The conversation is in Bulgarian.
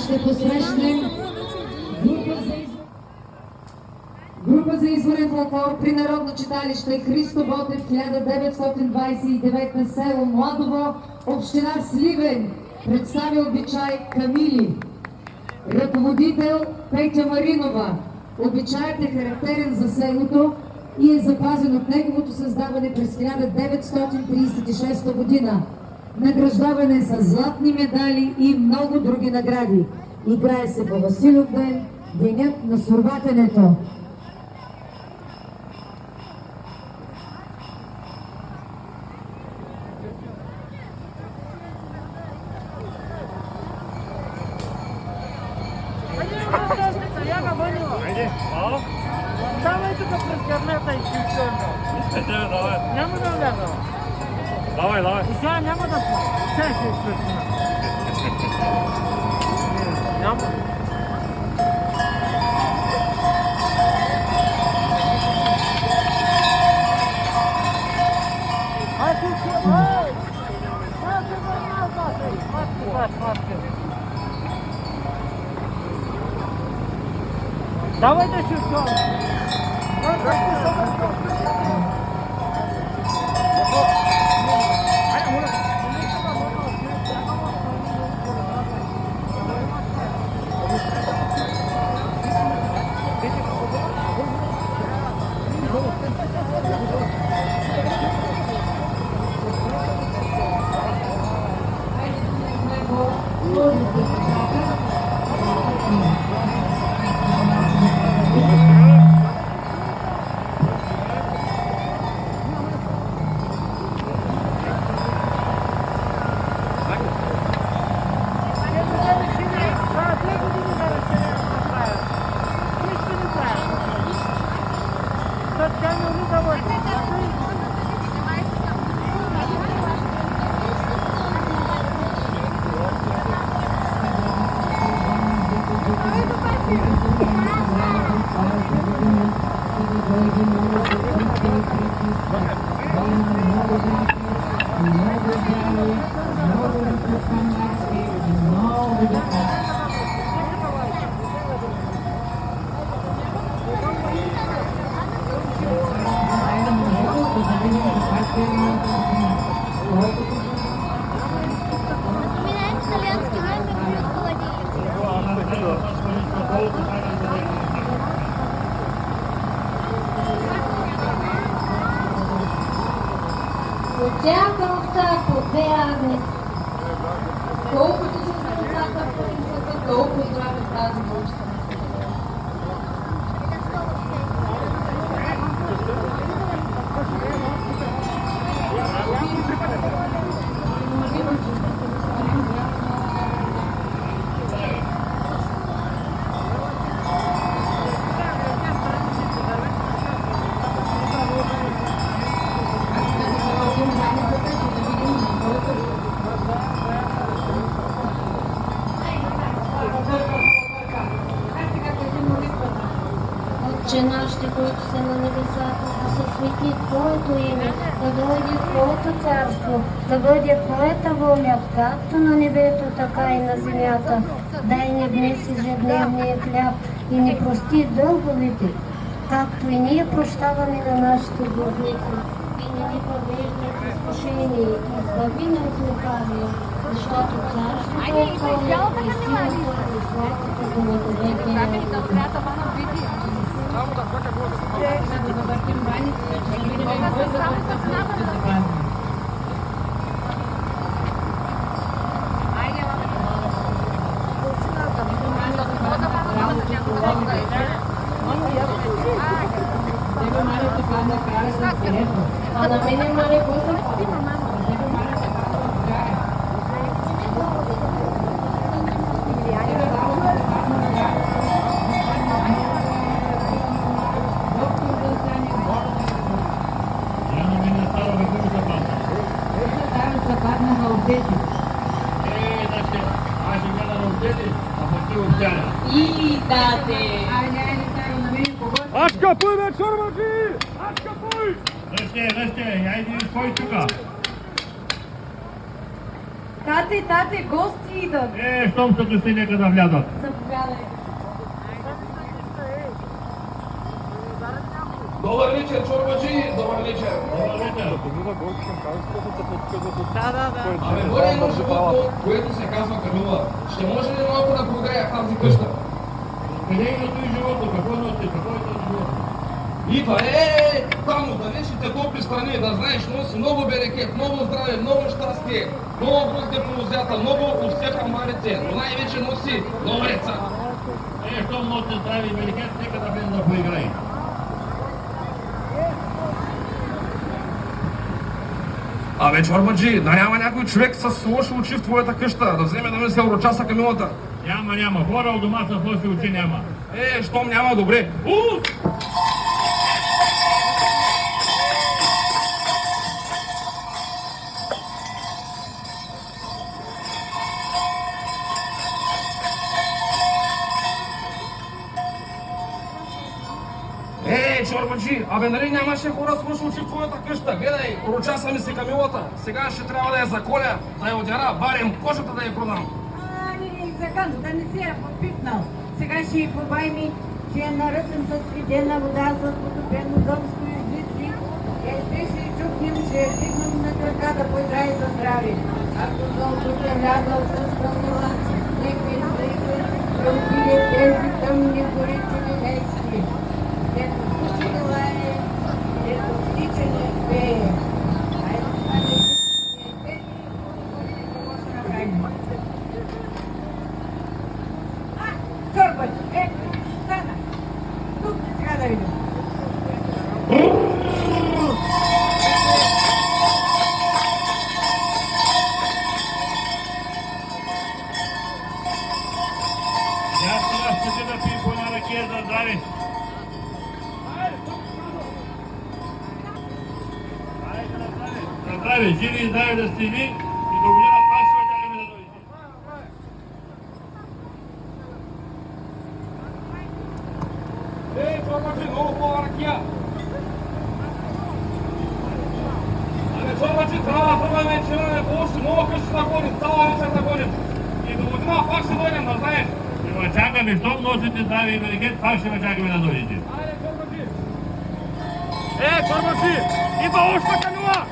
ще посрещнем група за изворен фолклор при Народно читалище Христо Ботев 1929 село Младово, община Сливен. Представя обичай Камили. Ръководител Петя Маринова. Обичаят е характерен за селото и е запазен от неговото създаване през 1936 година. Награждаване с златни медали и много други награди. Играе се по Василов ден, денят на сурватенето. Давай тук през гърнета и включваме. Няма да вляза. Давай. И сега няма да пълна. Сега ще изключим. Няма. Давай да си отгоре. От всяка овца по две агнеца. Колкото са овцата в принцата, толкова здраве в тази нощта. Отче наш, който си на небесата, да се свети Твоето име, да дойде Твоето царство, да бъде Твоята воля, както на небето, така и на земята. Дай ни днес ежедневния хляб и ни прости дълговете, както и ние прощаваме на нашите длъжници. И не ни подвеждай в изкушение, избави ни от лукавия, защото царството е Твое, и силата, и славата го на веки. А на мене Мария Госъм спима, мама. Aşka puj be çorbacı! Aşka puj! Lešte, ja idem spoj tuka. Тате, гости идат. Щом са дошли, нека да влязат. Заповядай. Добър вечер, чорбаджи! Добър вечер! Абе, горе едно животно, което се казва Камила. Ще може ли малко да прогрея тази къща? Къде е този животно? Какво носи? Какво е този животно? Идва, там от далечните топли страни, да знаеш, носи много берекет, много здраве, много щастие, много грозде полузята, много успеха марите, но най-вече носи много реца. Щом носи здрави и великет, нека да влезе да поиграе. Абе, чорбаджи, да няма някой човек с лоши очи в твоята къща, да вземе да ми се урочаса Камилата. Няма. Хора от дома с лоши очи няма. Щом няма, добре. Чорбаджи, абе нали нямаше хора с лоши очи в твоята къща? Гледай, урочаса ми се Камилата. Сега ще трябва да я заколя, да я одяра, барем кожата да я продам. Закан, да не си я попитнал. Сега ще й побайми, че я наръсим с свидена вода, с потопено зъмско излитли. Ще и чукнем, ще я дигнем на крака да поиграе за здраве. Ако золото е влязъл с Камила, нека излезе, да отиде тези тъмни горици лилейски. Дето пуши лае, дето птиче не пее. Айде, това не е какво ще направим. Чорбач, стана. Тук сега да видим. Сега ще да пием по една ракия за здраве. За здраве, живи и здраве да сте ви и до година пак ще чакаме да дойдете. Чорбаджи, много хубава ракия. Абе, чорбаджи, трябва да пробваме, че имаме по-още много къщи да гоним, цяла вечер да гоним. И до година пак ще дойдем, да знаеш. Ще ме чакаме, щом носите здраве и великет, пак ще ме чакаме да дойдете. Чорбаджи! Идва още Камила!